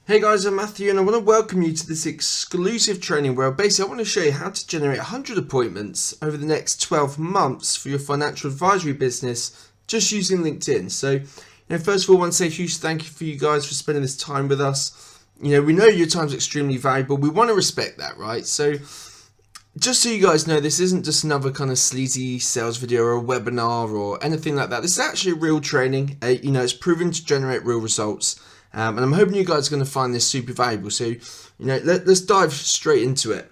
Hey guys, I'm Matthew and I want to welcome you to this exclusive training where basically I want to show you how to generate 100 appointments over the next 12 months for your financial advisory business just using LinkedIn. So, first of all, I want to say a huge thank you for you guys for spending this time with us. We know your time's extremely valuable. We want to respect that, right? So, just so you guys know, this isn't just another kind of sleazy sales video or a webinar or anything like that. This is actually real training. It's proven to generate real results. And I'm hoping you guys are going to find this super valuable. So, let's dive straight into it.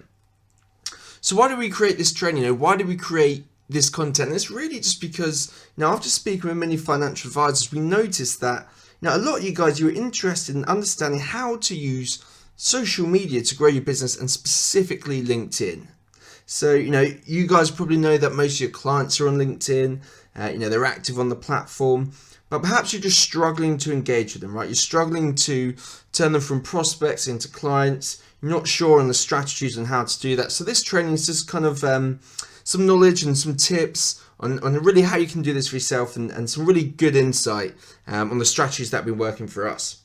So why do we create this training? Why do we create this content? And it's really just because, after speaking with many financial advisors, we noticed that, a lot of you guys, you were interested in understanding how to use social media to grow your business and specifically LinkedIn. So, you guys probably know that most of your clients are on LinkedIn. They're active on the platform. But perhaps you're just struggling to engage with them, right? You're struggling to turn them from prospects into clients. You're not sure on the strategies and how to do that. So this training is just kind of some knowledge and some tips on really how you can do this for yourself and some really good insight on the strategies that have been working for us.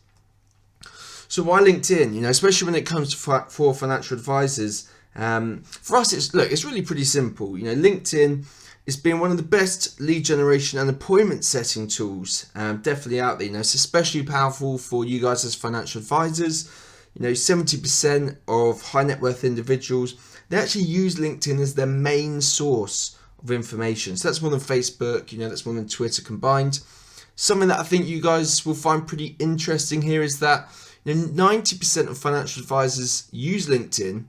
So why LinkedIn? Especially when it comes to for financial advisors, for us, it's really pretty simple. LinkedIn, it's been one of the best lead generation and appointment setting tools, definitely out there. It's especially powerful for you guys as financial advisors. 70% of high net worth individuals, they actually use LinkedIn as their main source of information. So that's more than Facebook, that's more than Twitter combined. Something that I think you guys will find pretty interesting here is that 90% of financial advisors use LinkedIn.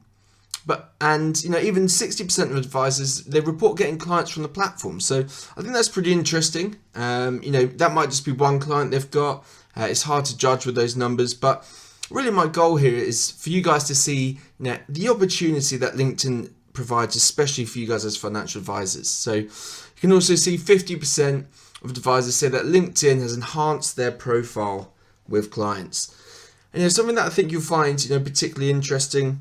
Even 60% of advisors, they report getting clients from the platform. So I think that's pretty interesting. That might just be one client they've got. It's hard to judge with those numbers, but really my goal here is for you guys to see the opportunity that LinkedIn provides, especially for you guys as financial advisors. So you can also see 50% of advisors say that LinkedIn has enhanced their profile with clients. And something that I think you'll find particularly interesting.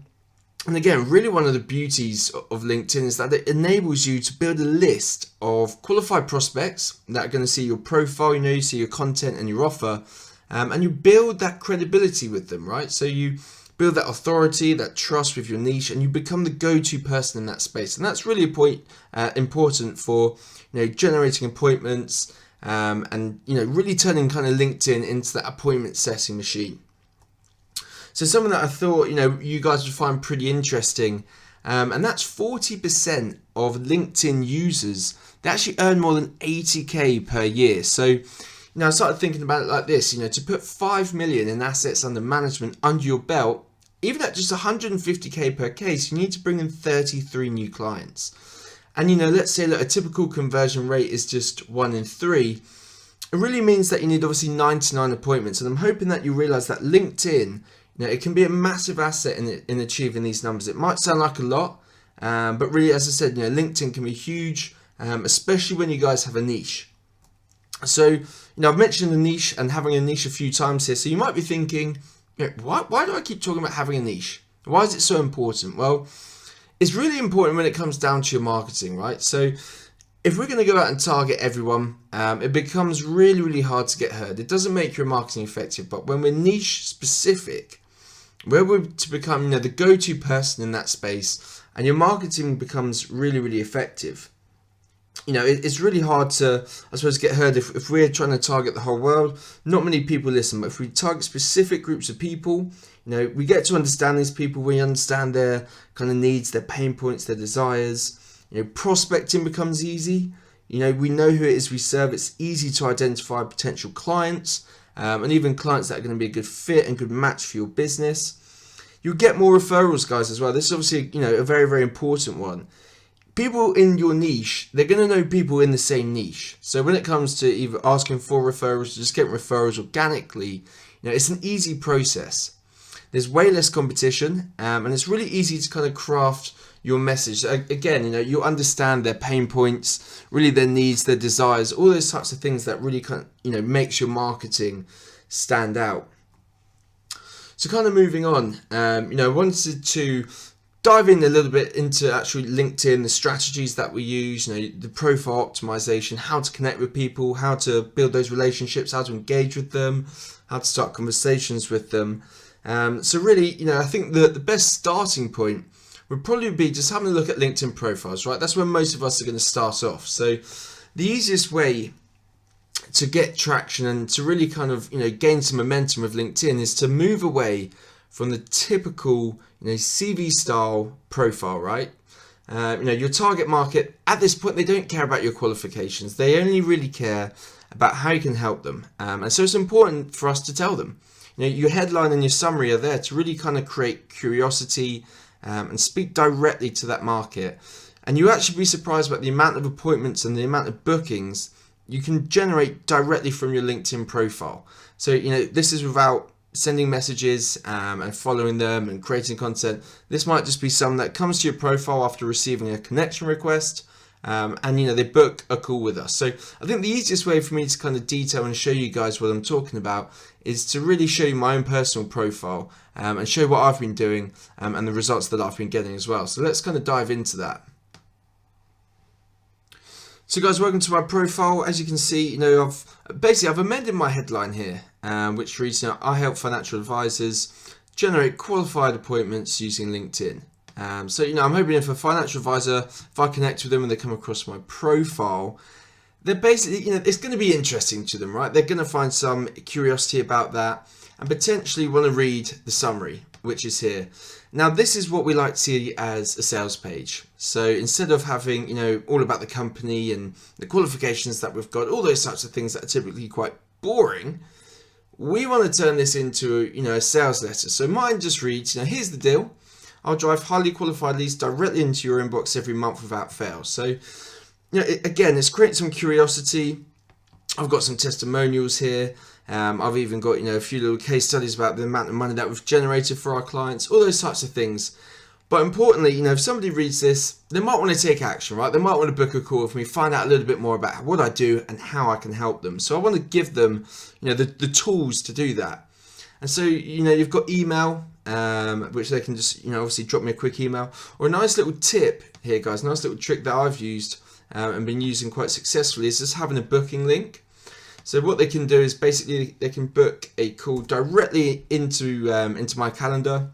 And again, really one of the beauties of LinkedIn is that it enables you to build a list of qualified prospects that are going to see your profile, you see your content and your offer, and you build that credibility with them, right? So you build that authority, that trust with your niche, and you become the go-to person in that space. And that's really important for generating appointments and really turning kind of LinkedIn into that appointment setting machine. So something that I thought, you guys would find pretty interesting, and that's 40% of LinkedIn users, they actually earn more than 80K per year. So, I started thinking about it like this, to put 5 million in assets under management under your belt, even at just 150K per case, you need to bring in 33 new clients. And, let's say that a typical conversion rate is just 1 in 3. It really means that you need obviously 99 appointments. And I'm hoping that you realize that LinkedIn, it can be a massive asset in achieving these numbers. It might sound like a lot, but really, as I said, LinkedIn can be huge, especially when you guys have a niche. So, I've mentioned a niche and having a niche a few times here. So you might be thinking, why do I keep talking about having a niche? Why is it so important? Well, it's really important when it comes down to your marketing, right? So if we're going to go out and target everyone, it becomes really, really hard to get heard. It doesn't make your marketing effective, but when we're niche specific, where we're to become the go-to person in that space, and your marketing becomes really, really effective. It's really hard to, I suppose, get heard if we're trying to target the whole world. Not many people listen, but if we target specific groups of people, we get to understand these people. We understand their kind of needs, their pain points, their desires. Prospecting becomes easy. We know who it is we serve. It's easy to identify potential clients. And even clients that are going to be a good fit and good match for your business. You'll get more referrals, guys, as well. This is obviously, a very, very important one. People in your niche, they're going to know people in the same niche. So when it comes to either asking for referrals or just getting referrals organically, it's an easy process. There's way less competition, and it's really easy to kind of craft your message. Again, you understand their pain points, really their needs, their desires, all those types of things that really kind of, makes your marketing stand out. So kind of moving on, I wanted to dive in a little bit into actually LinkedIn, the strategies that we use, the profile optimization, how to connect with people, how to build those relationships, how to engage with them, how to start conversations with them. So really, I think the best starting point would probably be just having a look at LinkedIn profiles, right? That's where most of us are going to start off. So the easiest way to get traction and to really kind of, gain some momentum with LinkedIn is to move away from the typical, CV style profile, right? Your target market at this point, they don't care about your qualifications. They only really care about how you can help them. And so it's important for us to tell them, your headline and your summary are there to really kind of create curiosity and speak directly to that market. And you'll actually be surprised about the amount of appointments and the amount of bookings you can generate directly from your LinkedIn profile. So, this is without sending messages and following them and creating content. This might just be someone that comes to your profile after receiving a connection request and they book a call with us. So I think the easiest way for me to kind of detail and show you guys what I'm talking about is to really show you my own personal profile and show what I've been doing and the results that I've been getting as well. So let's kind of dive into that. So guys, welcome to my profile. As you can see, I've amended my headline here, which reads, I help financial advisors generate qualified appointments using LinkedIn. So I'm hoping if a financial advisor, if I connect with them and they come across my profile, they're basically, it's going to be interesting to them, right? They're going to find some curiosity about that and potentially want to read the summary, which is here. Now, this is what we like to see as a sales page. So instead of having, all about the company and the qualifications that we've got, all those types of things that are typically quite boring, we want to turn this into, a sales letter. So mine just reads, here's the deal. I'll drive highly qualified leads directly into your inbox every month without fail. So, again, it's creating some curiosity. I've got some testimonials here. I've even got, a few little case studies about the amount of money that we've generated for our clients, all those types of things. But importantly, if somebody reads this, they might want to take action, right? They might want to book a call with me, find out a little bit more about what I do and how I can help them. So I want to give them, the tools to do that. And so, you've got email, which they can just, obviously drop me a quick email, or a nice little tip here, guys, nice little trick that I've used and been using quite successfully is just having a booking link. So what they can do is basically they can book a call directly into my calendar.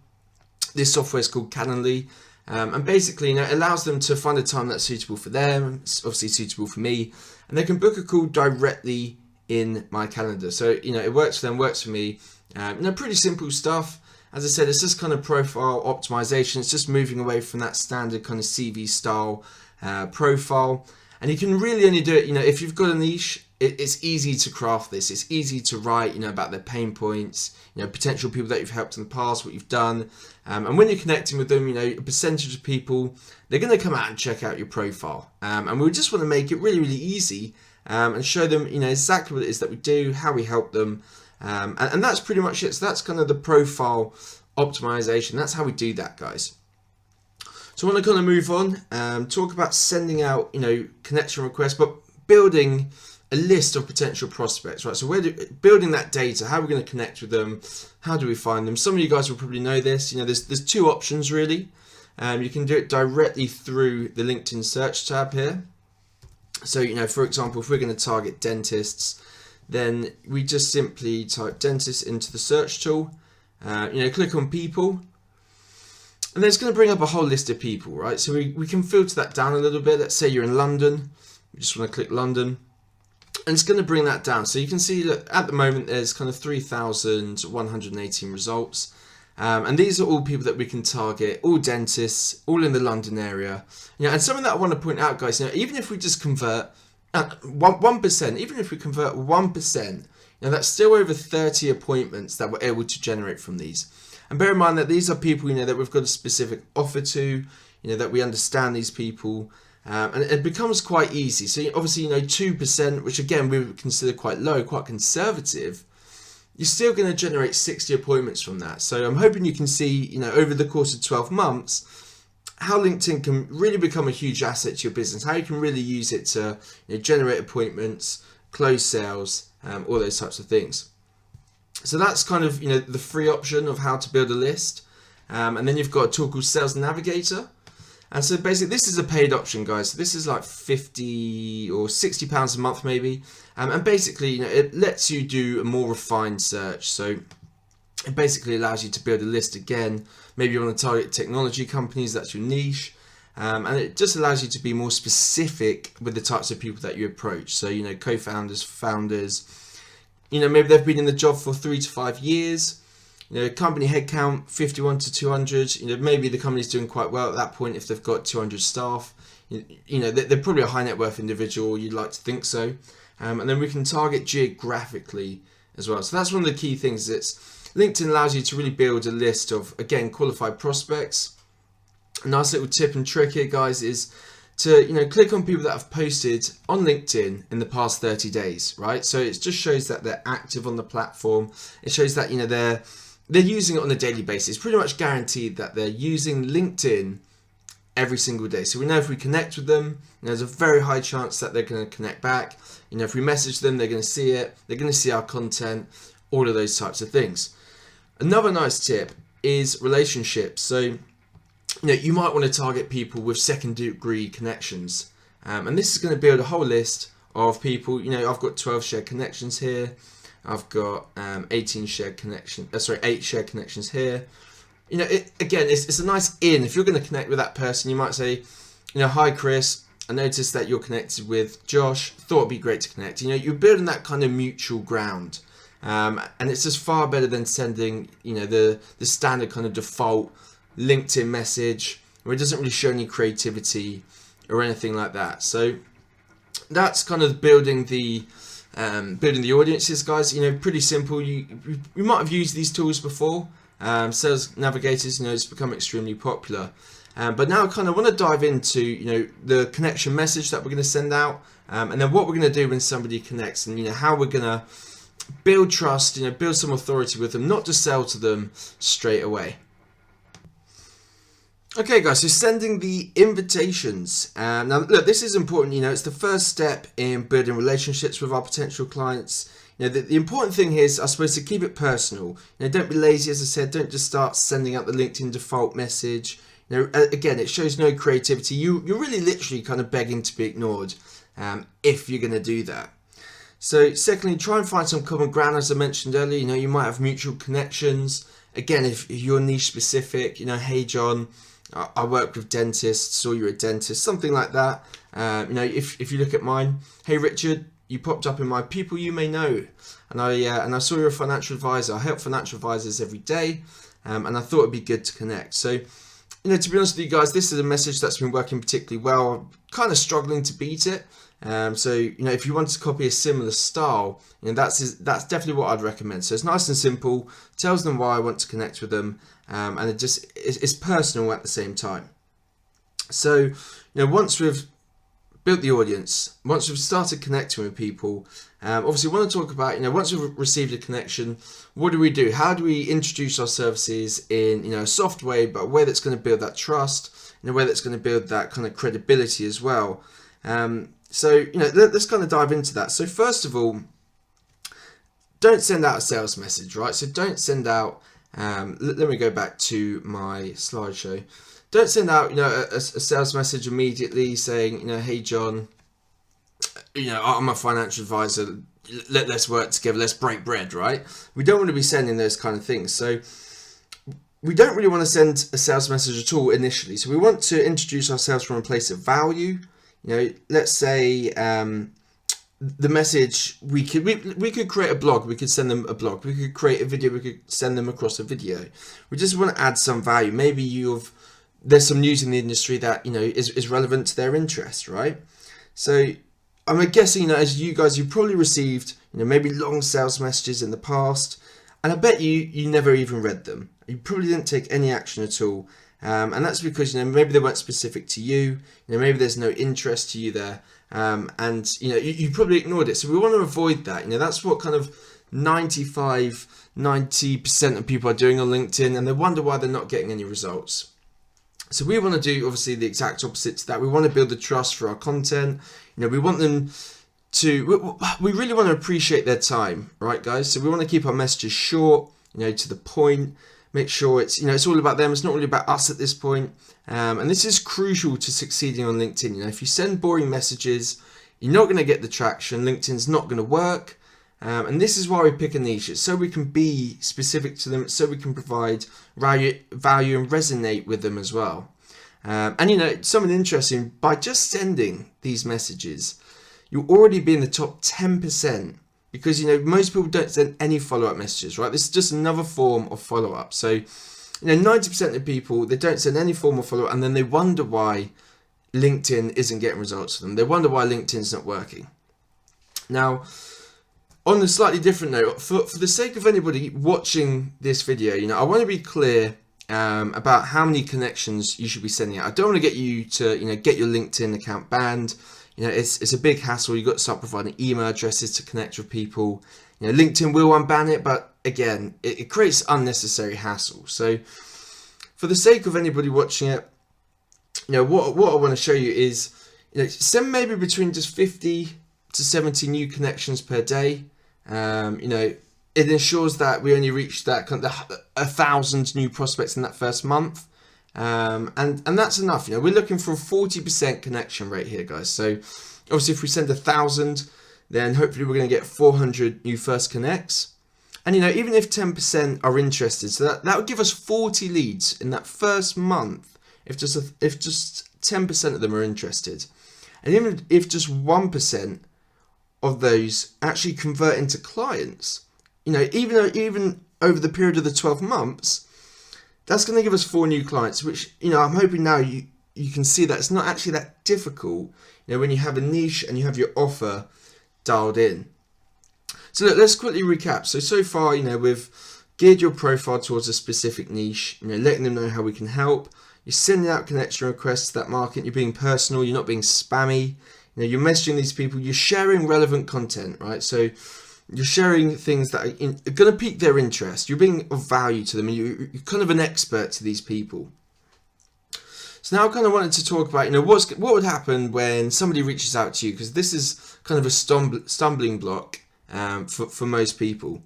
This software is called Calendly, and basically it allows them to find a time that's suitable for them, obviously suitable for me, and they can book a call directly in my calendar. So it works for them, works for me. Pretty simple stuff. As I said, it's just kind of profile optimization. It's just moving away from that standard kind of CV style profile. And you can really only do it, if you've got a niche, it's easy to craft this. It's easy to write, about their pain points, potential people that you've helped in the past, what you've done. And when you're connecting with them, a percentage of people, they're going to come out and check out your profile. And we just want to make it really, really easy and show them, exactly what it is that we do, how we help them. And that's pretty much it. So that's kind of the profile optimization. That's how we do that, guys. So I want to kind of move on, talk about sending out, connection requests, but building a list of potential prospects, right? So building that data, how are we going to connect with them? How do we find them? Some of you guys will probably know this. There's two options really. You can do it directly through the LinkedIn search tab here. So, for example, if we're going to target dentists, then we just simply type dentist into the search tool, click on people, and then it's going to bring up a whole list of people, right? So we can filter that down a little bit. Let's say you're in London. We just want to click London, and it's going to bring that down. So you can see that at the moment there's kind of 3,118 results. And these are all people that we can target, all dentists, all in the London area. And something that I want to point out, guys, even if we just convert 1%, even if we convert 1%, that's still over 30 appointments that we're able to generate from these. And bear in mind that these are people, that we've got a specific offer to, that we understand these people, and it becomes quite easy. So obviously, 2%, which again we would consider quite low, quite conservative, you're still going to generate 60 appointments from that. So I'm hoping you can see, over the course of 12 months, how LinkedIn can really become a huge asset to your business, how you can really use it to generate appointments, close sales, all those types of things. So that's kind of, the free option of how to build a list. And then you've got a tool called Sales Navigator. And so basically this is a paid option, guys. So this is like 50 or 60 pounds a month maybe. And basically, it lets you do a more refined search. So It basically allows you to build a list again. Maybe you want to target technology companies, that's your niche. And it just allows you to be more specific with the types of people that you approach. So, co-founders, founders, maybe they've been in the job for 3 to 5 years. Company headcount 51 to 200. Maybe the company's doing quite well at that point if they've got 200 staff. They're probably a high net worth individual. You'd like to think so. And then we can target geographically as well. So that's one of the key things. LinkedIn allows you to really build a list of, again, qualified prospects. A nice little tip and trick here, guys, is to click on people that have posted on LinkedIn in the past 30 days, right? So it just shows that they're active on the platform. It shows that they're using it on a daily basis. It's pretty much guaranteed that they're using LinkedIn every single day. So we know if we connect with them, there's a very high chance that they're going to connect back. If we message them, they're going to see it. They're going to see our content, all of those types of things. Another nice tip is relationships. So you might want to target people with second degree connections. And this is going to build a whole list of people. I've got 12 shared connections here. I've got 8 shared connections here. It's a nice in. If you're going to connect with that person, you might say, hi Chris, I noticed that you're connected with Josh. Thought it'd be great to connect. You're building that kind of mutual ground. And it's just far better than sending, the standard kind of default LinkedIn message where it doesn't really show any creativity or anything like that. So that's kind of building the audiences, guys. Pretty simple. You might have used these tools before. Sales Navigators, it's become extremely popular. But now I kind of want to dive into the connection message that we're going to send out, and then what we're going to do when somebody connects, and how we're going to build trust, build some authority with them, not just sell to them straight away. Okay guys, so sending the invitations. Now look, this is important, it's the first step in building relationships with our potential clients. The important thing here is, I suppose, to keep it personal. Don't be lazy, as I said, don't just start sending out the LinkedIn default message. Again, it shows no creativity. You're really literally kind of begging to be ignored if you're going to do that. So secondly, try and find some common ground, as I mentioned earlier. You might have mutual connections. Again, if you're niche specific, hey John, I work with dentists, saw you're a dentist, something like that. If you look at mine, hey Richard, you popped up in my people you may know, and I saw you're a financial advisor. I help financial advisors every day, and I thought it'd be good to connect. So, to be honest with you guys, this is a message that's been working particularly well. I'm kind of struggling to beat it. So if you want to copy a similar style, that's definitely what I'd recommend. So it's nice and simple, tells them why I want to connect with them, and it's personal at the same time. So once we've built the audience, once we've started connecting with people, obviously we want to talk about, once we've received a connection, what do we do? How do we introduce our services in a soft way, but a way that's going to build that trust, in a way that's going to build that kind of credibility as well. So let's kind of dive into that. So first of all, don't send out a sales message, right? So don't send out, let me go back to my slideshow. Don't send out, a sales message immediately saying, hey John, I'm a financial advisor. Let's work together. Let's break bread, right? We don't want to be sending those kind of things. So we don't really want to send a sales message at all initially. So we want to introduce ourselves from a place of value. Let's say the message, we could create a blog. We could send them a blog. We could create a video. We could send them across a video. We just want to add some value. Maybe there's some news in the industry that is relevant to their interest, right? So I'm guessing as you guys, you've probably received maybe long sales messages in the past, and I bet you never even read them. You probably didn't take any action at all, and that's because maybe they weren't specific to you. Maybe there's no interest to you there, and you probably ignored it. So we want to avoid that. That's what kind of 90% of people are doing on LinkedIn, and they wonder why they're not getting any results. So we want to do obviously the exact opposite to that. We want to build the trust for our content. We want them to, we really want to appreciate their time, right guys? So we want to keep our messages short, to the point, make sure it's, it's all about them. It's not really about us at this point. And this is crucial to succeeding on LinkedIn. If you send boring messages, you're not going to get the traction. LinkedIn's not going to work. And this is why we pick a niche. It's so we can be specific to them. It's so we can provide value and resonate with them as well. And you know, something interesting, by just sending these messages, you'll already be in the top 10%, because you know most people don't send any follow-up messages, right? This is just another form of follow-up. So you know, 90% of people, they don't send any form of follow-up, and then they wonder why LinkedIn isn't getting results for them. They wonder why LinkedIn's not working. Now, on a slightly different note, for the sake of anybody watching this video, you know, I want to be clear about how many connections you should be sending out. I don't want to get you to, you know, get your LinkedIn account banned. You know, it's a big hassle. You've got to start providing email addresses to connect with people. You know, LinkedIn will unban it, but again, it creates unnecessary hassle. So for the sake of anybody watching it, you know, what I want to show you is, you know, send maybe between just 50 to 70 new connections per day. You know, it ensures that we only reach that kind of 1,000 new prospects in that first month. And that's enough. You know, we're looking for a 40% connection rate here, guys. So obviously if we send 1,000, then hopefully we're going to get 400 new first connects. And you know, even if 10% are interested, so that would give us 40 leads in that first month if just 10% of them are interested. And even if just 1% of those actually convert into clients, you know, even over the period of the 12 months, that's going to give us 4 new clients, which, you know, I'm hoping now you can see that it's not actually that difficult, you know, when you have a niche and you have your offer dialed in. So look, let's quickly recap. So far, you know, we've geared your profile towards a specific niche, you know, letting them know how we can help. You're sending out connection requests to that market. You're being personal. You're not being spammy. You know, you're messaging these people. You're sharing relevant content, right? So you're sharing things that are going to pique their interest. You're being of value to them, and you're kind of an expert to these people. So now I kind of wanted to talk about, you know, what would happen when somebody reaches out to you, because this is kind of a stumbling block for most people.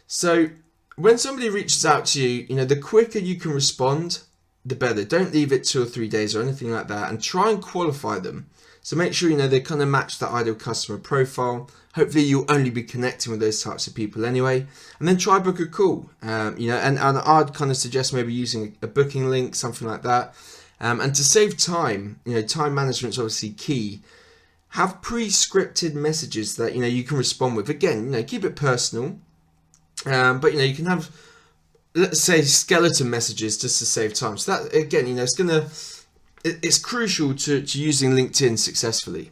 So when somebody reaches out to you, you know, the quicker you can respond, the better. Don't leave it 2 or 3 days or anything like that, and try and qualify them. So make sure, you know, they kind of match the ideal customer profile. Hopefully you'll only be connecting with those types of people anyway. And then try book a call. You know, and I'd kind of suggest maybe using a booking link, something like that. And to save time, you know, time management is obviously key. Have pre-scripted messages that, you know, you can respond with. Again, you know, keep it personal. But, you know, you can have, let's say, skeleton messages just to save time. So that, again, you know, it's crucial to using LinkedIn successfully.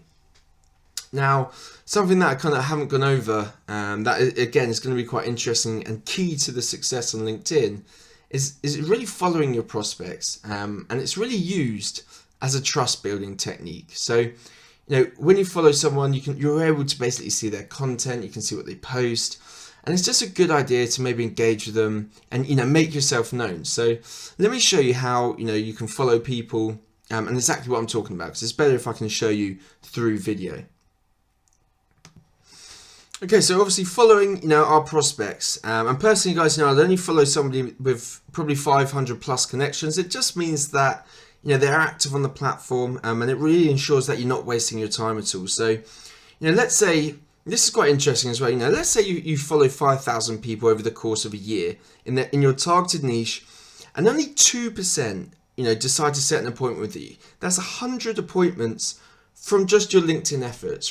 Now, something that I kind of haven't gone over, that again is going to be quite interesting and key to the success on LinkedIn, is really following your prospects, and it's really used as a trust building technique. So, you know, when you follow someone, you're able to basically see their content, you can see what they post, and it's just a good idea to maybe engage with them and, you know, make yourself known. So let me show you how, you know, you can follow people. And exactly what I'm talking about, because it's better if I can show you through video. Okay, so obviously following, you know, our prospects, and personally, guys, you know, I'd only follow somebody with probably 500 plus connections. It just means that, you know, they're active on the platform, and it really ensures that you're not wasting your time at all. So, you know, let's say, this is quite interesting as well, you know, let's say you follow 5,000 people over the course of a year in your targeted niche, and only 2%, you know, decide to set an appointment with you. That's 100 appointments from just your LinkedIn efforts.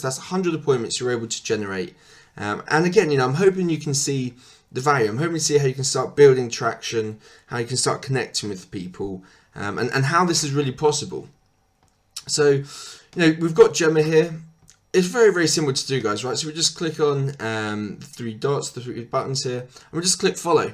That's 100 appointments you're able to generate. And again, you know, I'm hoping you can see the value. I'm hoping to see how you can start building traction, how you can start connecting with people, and how this is really possible. So, you know, we've got Gemma here. It's very, very simple to do, guys, right? So we just click on the 3 dots, the 3 buttons here, and we just click follow.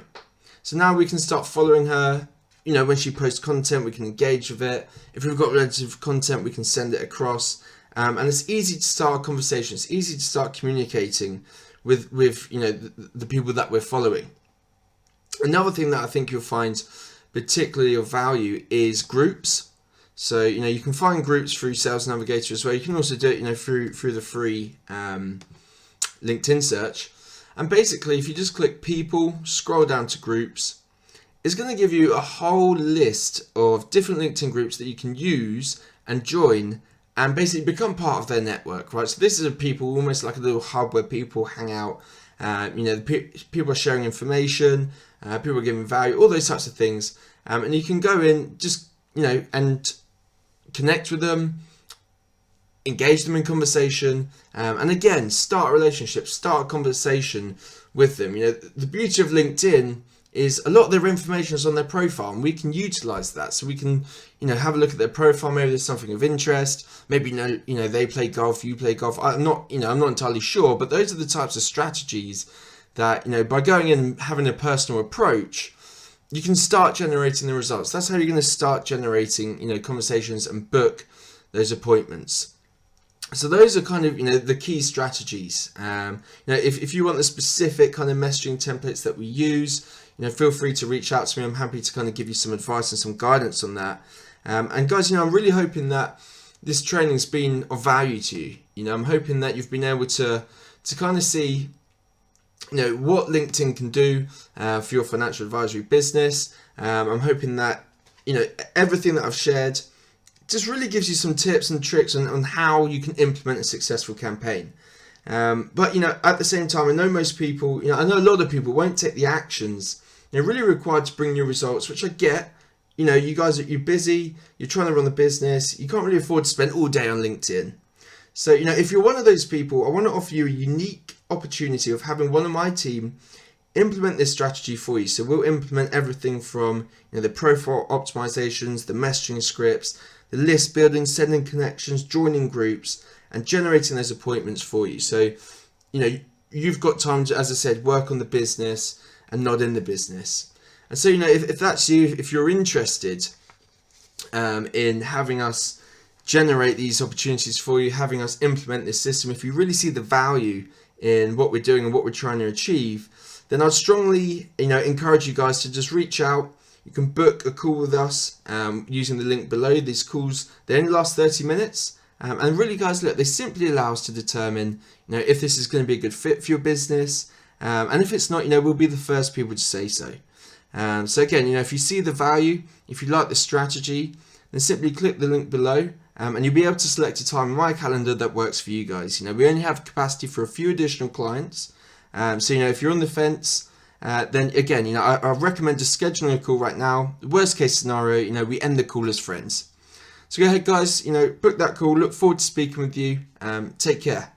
So now we can start following her. You know, when she posts content, we can engage with it. If we've got relative content, we can send it across. And it's easy to start a conversation. It's easy to start communicating with you know, the people that we're following. Another thing that I think you'll find particularly of value is groups. So, you know, you can find groups through Sales Navigator as well. You can also do it, you know, through the free LinkedIn search. And basically, if you just click people, scroll down to groups, it's going to give you a whole list of different LinkedIn groups that you can use and join and basically become part of their network, right? So this is a people, almost like a little hub where people hang out. People are sharing information, people are giving value, all those types of things. And you can go in, just, and connect with them, engage them in conversation, and again, start a relationship, start a conversation with them. The beauty of LinkedIn is a lot of their information is on their profile, and we can utilize that. So we can, have a look at their profile. Maybe there's something of interest. Maybe they play golf, you play golf. I'm not entirely sure, but those are the types of strategies that by going in and having a personal approach, you can start generating the results. That's how you're going to start generating conversations and book those appointments. So those are kind of the key strategies. If you want the specific kind of messaging templates that we use, feel free to reach out to me. I'm happy to kind of give you some advice and some guidance on that. And guys, I'm really hoping that this training's been of value to you. I'm hoping that you've been able to kind of see what LinkedIn can do for your financial advisory business. I'm hoping that everything that I've shared just really gives you some tips and tricks on how you can implement a successful campaign. But at the same time, I know most people, I know a lot of people won't take the actions really required to bring you results, which I get. You guys, you're busy, you're trying to run the business, you can't really afford to spend all day on LinkedIn. So if you're one of those people, I want to offer you a unique opportunity of having one of my team implement this strategy for you. So we'll implement everything from the profile optimizations, the messaging scripts, the list building, sending connections, joining groups, and generating those appointments for you. So you've got time to, as I said, work on the business and not in the business. And so if that's you, if you're interested in having us generate these opportunities for you, having us implement this system, if you really see the value in what we're doing and what we're trying to achieve, then I'd strongly encourage you guys to just reach out. You can book a call with us using the link below. These calls, they only last 30 minutes. And really, guys, look, they simply allow us to determine if this is going to be a good fit for your business. And if it's not, we'll be the first people to say so. So again, if you see the value, if you like the strategy, then simply click the link below. And you'll be able to select a time in my calendar that works for you guys. We only have capacity for a few additional clients. So if you're on the fence, then again, I recommend just scheduling a call right now. Worst case scenario, we end the call as friends. So go ahead, guys, book that call. Look forward to speaking with you. Take care.